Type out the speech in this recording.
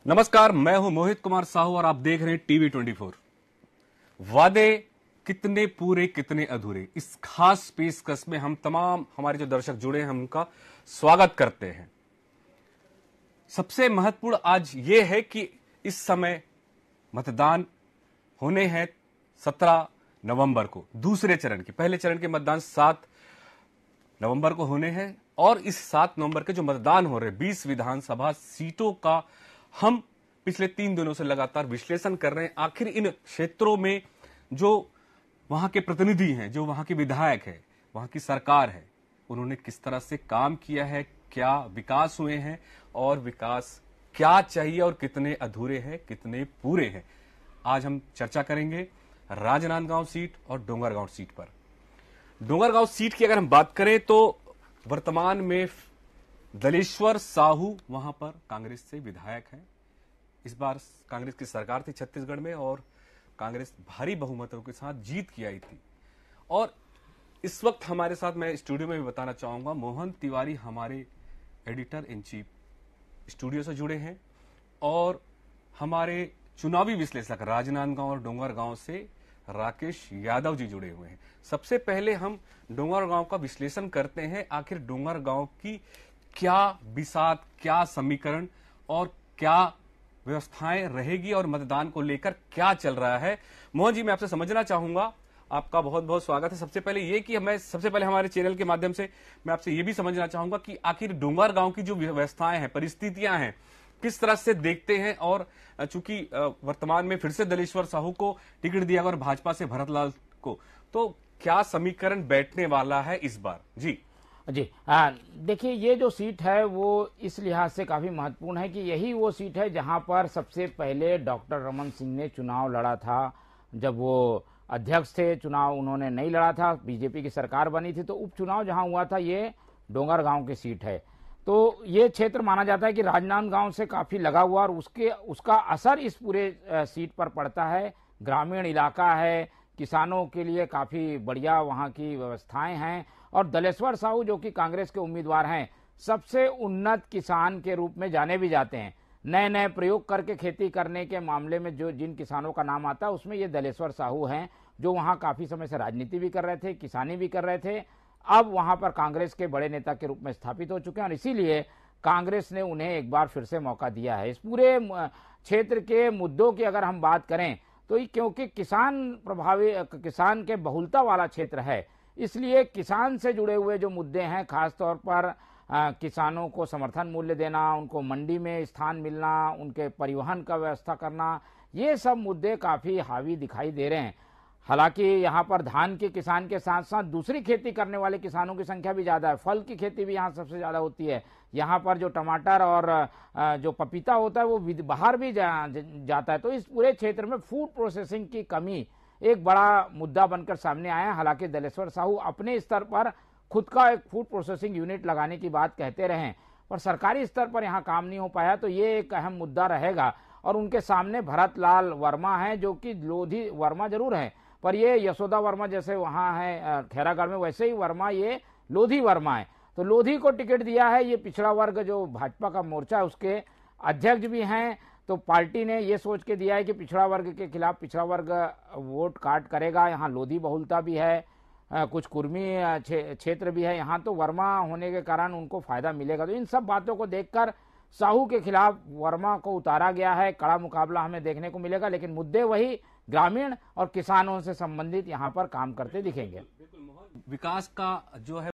नमस्कार, मैं हूं मोहित कुमार साहू और आप देख रहे हैं टीवी 24। वादे कितने पूरे कितने अधूरे, इस खास पेशकश में हम तमाम हमारे जो दर्शक जुड़े हैं उनका स्वागत करते हैं। सबसे महत्वपूर्ण आज यह है कि इस समय मतदान होने हैं 17 नवंबर को। दूसरे चरण के, पहले चरण के मतदान 7 नवंबर को होने हैं और इस 7 नवंबर के जो मतदान हो रहे 20 विधानसभा सीटों का हम पिछले 3 दिनों से लगातार विश्लेषण कर रहे हैं। आखिर इन क्षेत्रों में जो वहां के प्रतिनिधि हैं, जो वहां के विधायक है, वहां की सरकार है, उन्होंने किस तरह से काम किया है, क्या विकास हुए हैं और विकास क्या चाहिए और कितने अधूरे हैं, कितने पूरे हैं। आज हम चर्चा करेंगे राजनांदगांव सीट और डोंगरगांव सीट पर। डोंगरगांव सीट की अगर हम बात करें तो वर्तमान में दलेश्वर साहू वहां पर कांग्रेस से विधायक हैं। इस बार कांग्रेस की सरकार थी छत्तीसगढ़ में और कांग्रेस भारी बहुमतों के साथ जीत की आई थी। और इस वक्त हमारे साथ, मैं स्टूडियो में भी बताना चाहूंगा, मोहन तिवारी हमारे एडिटर इन चीफ स्टूडियो से जुड़े हैं और हमारे चुनावी विश्लेषक राजनांदगांव और डोंगरगांव से राकेश यादव जी जुड़े हुए हैं। सबसे पहले हम डोंगरगांव का विश्लेषण करते हैं। आखिर डोंगरगांव की क्या बिसात, क्या समीकरण और क्या व्यवस्थाएं रहेगी और मतदान को लेकर क्या चल रहा है। मोहन जी, मैं आपसे समझना चाहूंगा, आपका बहुत बहुत स्वागत है। सबसे पहले ये कि हमारे चैनल के माध्यम से मैं आपसे ये भी समझना चाहूंगा कि आखिर डोंगरगांव की जो व्यवस्थाएं हैं, परिस्थितियां हैं, किस तरह से देखते हैं। और चूंकि वर्तमान में फिर से दलेश्वर साहू को टिकट दिया और भाजपा से भरतलाल को, तो क्या समीकरण बैठने वाला है इस बार? जी जी देखिए, ये जो सीट है वो इस लिहाज से काफी महत्वपूर्ण है कि यही वो सीट है जहां पर सबसे पहले डॉक्टर रमन सिंह ने चुनाव लड़ा था। जब वो अध्यक्ष थे, चुनाव उन्होंने नहीं लड़ा था, बीजेपी की सरकार बनी थी, तो उपचुनाव जहां हुआ था ये डोंगरगांव की सीट है। तो ये क्षेत्र माना जाता है कि राजनांदगांव से काफी लगा हुआ और उसका असर इस पूरे सीट पर पड़ता है। ग्रामीण इलाका है, किसानों के लिए काफी बढ़िया वहां की व्यवस्थाएं हैं और दलेश्वर साहू जो कि कांग्रेस के उम्मीदवार हैं, सबसे उन्नत किसान के रूप में जाने भी जाते हैं। नए नए प्रयोग करके खेती करने के मामले में जिन किसानों का नाम आता है उसमें ये दलेश्वर साहू हैं, जो वहां काफी समय से राजनीति भी कर रहे थे, किसानी भी कर रहे थे। अब वहां पर कांग्रेस के बड़े नेता के रूप में स्थापित हो चुके हैं और इसीलिए कांग्रेस ने उन्हें एक बार फिर से मौका दिया है। इस पूरे क्षेत्र के मुद्दों की अगर हम बात करें तो क्योंकि किसान के बहुलता वाला क्षेत्र है, इसलिए किसान से जुड़े हुए जो मुद्दे हैं, खासतौर पर किसानों को समर्थन मूल्य देना, उनको मंडी में स्थान मिलना, उनके परिवहन का व्यवस्था करना, ये सब मुद्दे काफी हावी दिखाई दे रहे हैं। हालांकि यहाँ पर धान के किसान के साथ साथ दूसरी खेती करने वाले किसानों की संख्या भी ज्यादा है। फल की खेती भी यहाँ सबसे ज्यादा होती है। यहाँ पर जो टमाटर और जो पपीता होता है वो बाहर भी जाता है। तो इस पूरे क्षेत्र में फूड प्रोसेसिंग की कमी एक बड़ा मुद्दा बनकर सामने आया है। हालांकि दलेश्वर साहू अपने स्तर पर खुद का एक फूड प्रोसेसिंग यूनिट लगाने की बात कहते रहे, पर सरकारी स्तर पर यहाँ काम नहीं हो पाया, तो ये एक अहम मुद्दा रहेगा। और उनके सामने भरतलाल वर्मा है, जो कि लोधी वर्मा जरूर है, पर ये यशोदा वर्मा जैसे वहां है खैरागढ़ में, वैसे ही वर्मा ये लोधी वर्मा है। तो लोधी को टिकट दिया है। ये पिछड़ा वर्ग जो भाजपा का मोर्चा है उसके अध्यक्ष भी हैं, तो पार्टी ने ये सोच के दिया है कि पिछड़ा वर्ग के खिलाफ पिछड़ा वर्ग वोट काट करेगा। यहाँ लोधी बहुलता भी है, कुछ कुर्मी क्षेत्र भी है यहाँ, तो वर्मा होने के कारण उनको फायदा मिलेगा। तो इन सब बातों को देखकर साहू के खिलाफ वर्मा को उतारा गया है। कड़ा मुकाबला हमें देखने को मिलेगा, लेकिन मुद्दे वही ग्रामीण और किसानों से संबंधित यहाँ पर काम करते दिखेंगे। विकास का जो है